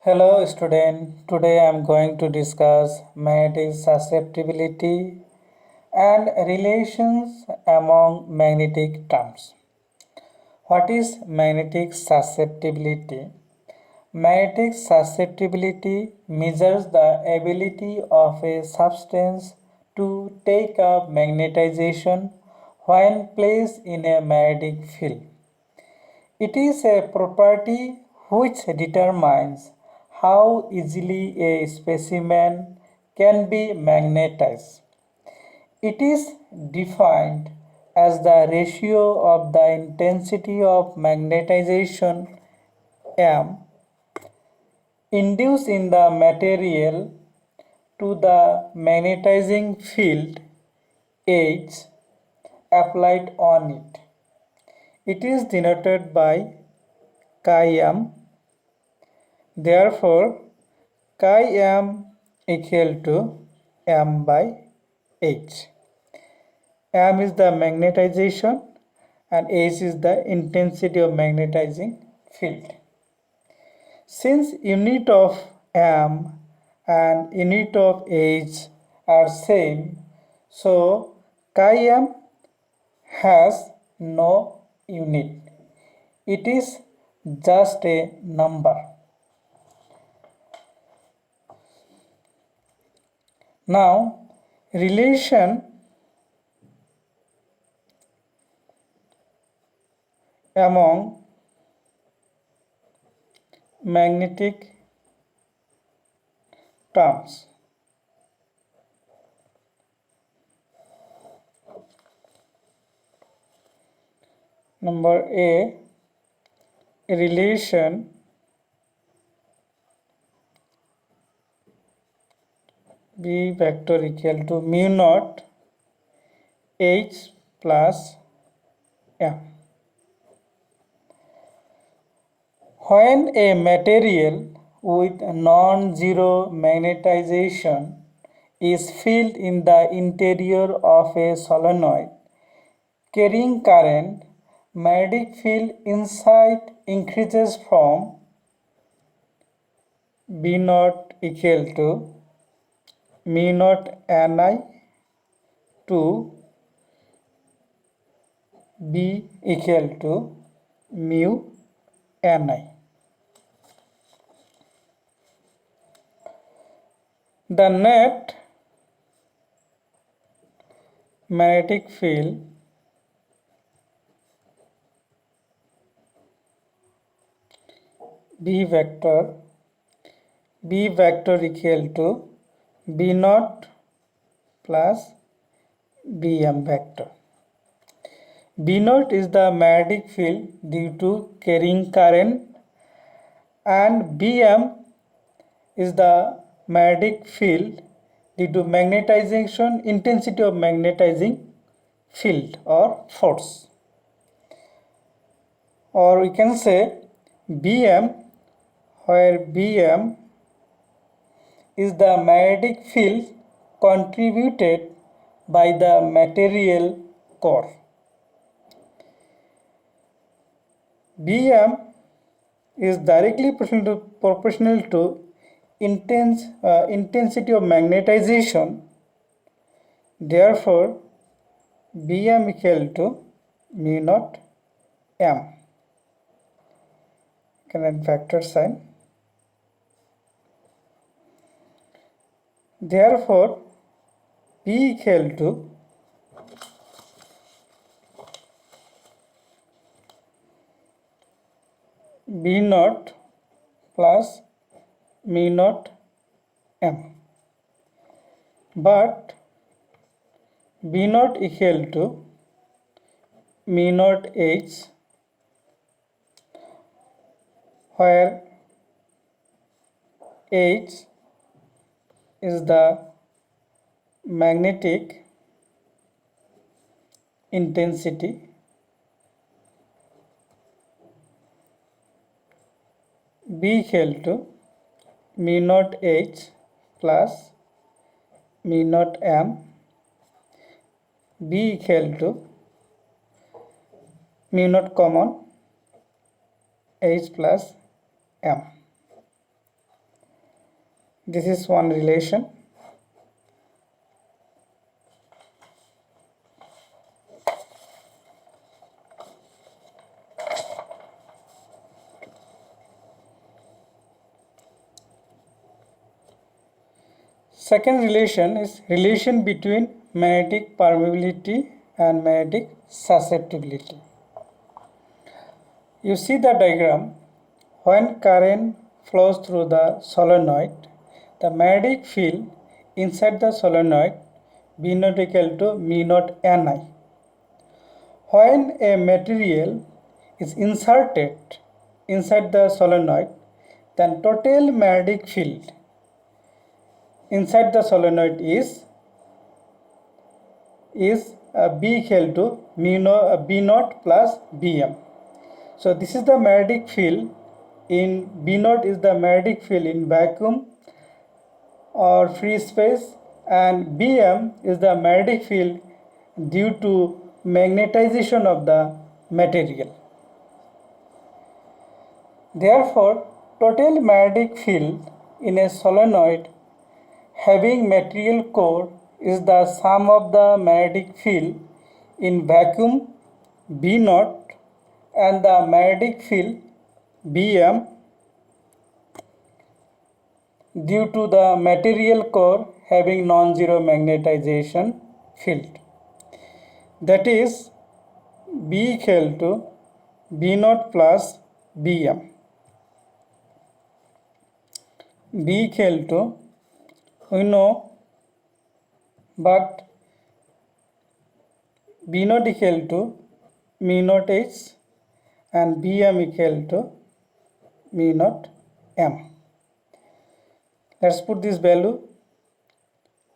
Hello student, today I am going to discuss magnetic susceptibility and relations among magnetic terms. What is magnetic susceptibility? Magnetic susceptibility measures the ability of a substance to take up magnetization when placed in a magnetic field. It is a property which determines how easily a specimen can be magnetized. It is defined as the ratio of the intensity of magnetization M induced in the material to the magnetizing field H applied on it. It is denoted by chi m. Therefore, chi m equal to m by h. M is the magnetization and h is the intensity of magnetizing field. Since unit of m and unit of h are same, so chi m has no unit. It is just a number. Now, relation among magnetic terms. Number A, relation B vector equal to mu naught H plus M. When a material with non-zero magnetization is filled in the interior of a solenoid carrying current, magnetic field inside increases from B naught equal to mu naught Ni to B equal to mu Ni. The net magnetic field B vector equal to B naught plus Bm vector. B naught is the magnetic field due to carrying current and Bm is the magnetic field due to magnetization intensity of magnetizing field or force. Or we can say Bm, where Bm is the magnetic field contributed by the material core. Bm is directly proportional to intensity of magnetization. Therefore, Bm equal to mu naught M. Can add factor sign. Therefore, P equal to B naught plus mu naught M. But B naught equal to mu naught H, where H is the magnetic intensity, B equal to mu naught H plus mu naught M, B equal to mu naught common H plus M. This is one relation. Second relation is relation between magnetic permeability and magnetic susceptibility. You see the diagram. When current flows through the solenoid, the magnetic field inside the solenoid B naught equal to mu naught Ni. When a material is inserted inside the solenoid, then total magnetic field inside the solenoid is B equal to B naught plus Bm. So this is the magnetic field in B naught is the magnetic field in vacuum or free space, and Bm is the magnetic field due to magnetization of the material. Therefore, total magnetic field in a solenoid having material core is the sum of the magnetic field in vacuum B naught and the magnetic field Bm due to the material core having non-zero magnetization field. That is B equal to B naught plus Bm. B equal to, we know, but B naught equal to mu naught H and Bm equal to mu naught M. Let's put this value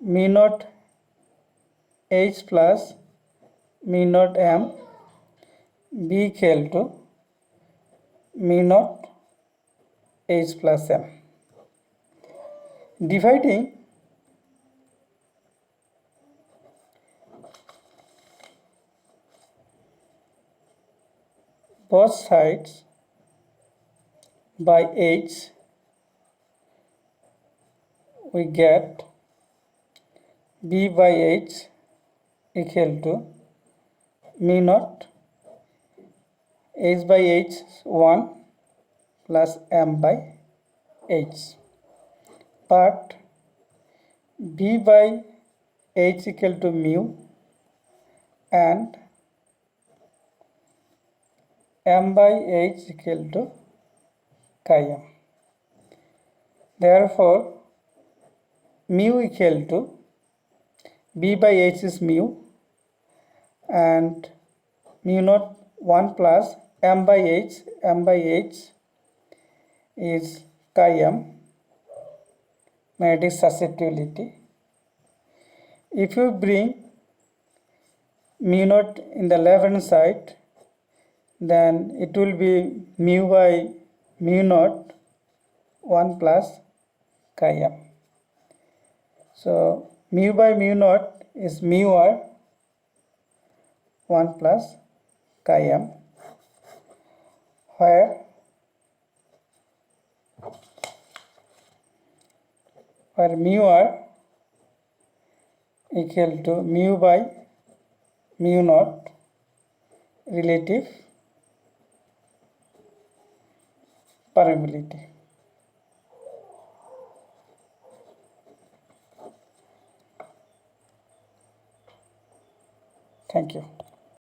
mu naught H plus mu naught M, B equal to mu naught H plus M. Dividing both sides by H, we get B by H equal to mu naught H by H 1 plus M by H. But B by H equal to mu and M by H equal to chi M. Therefore, mu equal to B by H is mu and mu naught 1 plus M by H is chi M, magnetic susceptibility. If you bring mu naught in the left hand side, then it will be mu by mu naught 1 plus chi M. So mu by mu naught is mu r 1 plus chi M, where mu r equal to mu by mu naught relative permeability. Thank you.